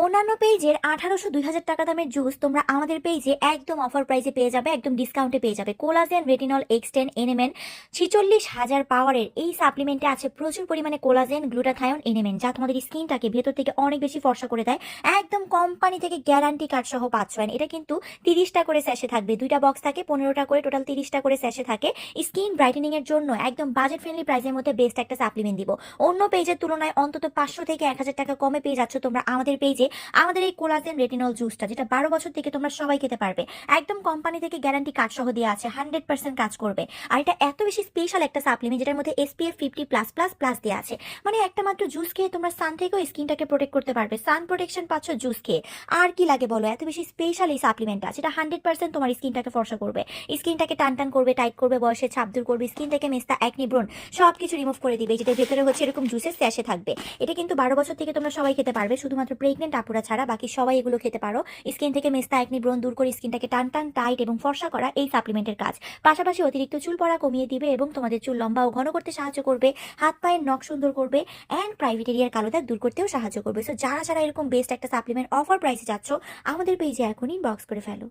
অন্যান্য পেজের 1800-2000 টাকা দামের জুস তোমরা আমাদের পেজে একদম অফার প্রাইসে পেয়ে যাবে, একদম ডিসকাউন্টে পেয়ে যাবে। কোলাজেন রেটিনল এক্সটেন এনএমএন 46,000 পাওয়ারের এই সাপ্লিমেন্টে আছে প্রচুর পরিমাণে কোলাজেন, গ্লুটাথায়ন, এনএমএন, যা তোমাদের স্কিনটাকে ভেতর থেকে অনেক বেশি ফর্সা করে দেয়। একদম কোম্পানি থেকে গ্যারান্টি কার্ড সহ পাচ্ছ। এটা কিন্তু 30টা করে স্যাশে থাকবে, 2টা বক্স থাকে, 15টা করে, টোটাল 30টা করে স্যাশে থাকে। স্কিন ব্রাইটেনিং এর জন্য একদম বাজেট ফ্রেন্ডলি প্রাইসের মধ্যে বেস্ট একটা সাপ্লিমেন্ট দিব। অন্য পেজের তুলনায় অন্তত 500 থেকে 1000 টাকা কমে পেয়ে যাচ্ছ তোমরা আমাদের পেজে আমাদের এই কোলাজেন রেটিনল জুসটা, যেটা 12 বছর থেকে তোমরা সবাই খেতে পারবে। একদম কোম্পানি থেকে গ্যারান্টি কার্ড সহ দেওয়া আছে, 100% কাজ করবে। আর এটা এত বেশি স্পেশাল একটা সাপ্লিমেন্ট যেটার মধ্যে SPF 50+++ দেওয়া আছে। মানে একটা মাত্র জুস খেয়ে তোমরা সান থেকেও স্কিনটাকে প্রোটেক্ট করতে পারবে। সান প্রোটেকশন পাচ্ছ জুস খেয়ে, আর কি লাগে বলো? এত বেশি স্পেশাল এই সাপ্লিমেন্টটা, যেটা 100% তোমার স্কিনটাকে ফর্সা করবে, স্কিনটাকে টান টান করবে, টাইট করবে, বয়সের ছাপ দূর করবে, স্কিন থেকে মেস্তা, একনি, ব্রণ সবকিছু রিমুভ করে দিবে। যেটা ভেতরে হচ্ছে এরকম জুসের স্যাশে থাকবে। এটা কিন্তু 12 বছর থেকে তোমরা সবাই খেতে পারবে, শুধুমাত্র প্রেগনেন্ট আপুরা ছাড়া বাকি সবাই এগুলো খেতে পারো। স্কিন থেকে মেস্তা, একনি, ব্রণ দূর করে স্কিনটাকে টান টান, টাইট এবং ফর্সা করা এই সাপ্লিমেন্টের কাজ। পাশাপাশি অতিরিক্ত চুল পড়া কমিয়ে দিবে এবং তোমাদের চুল লম্বা ও ঘন করতে সাহায্য করবে, হাত পায়ের নখ সুন্দর করবে, অ্যান্ড প্রাইভেট এরিয়ার কালো দাগ দূর করতেও সাহায্য করবে। সো যারা যারা এরকম বেস্ট একটা সাপ্লিমেন্ট অফার প্রাইসে যাচ্ছ আমাদের পেজে এখনই ইনবক্স করে ফেলো।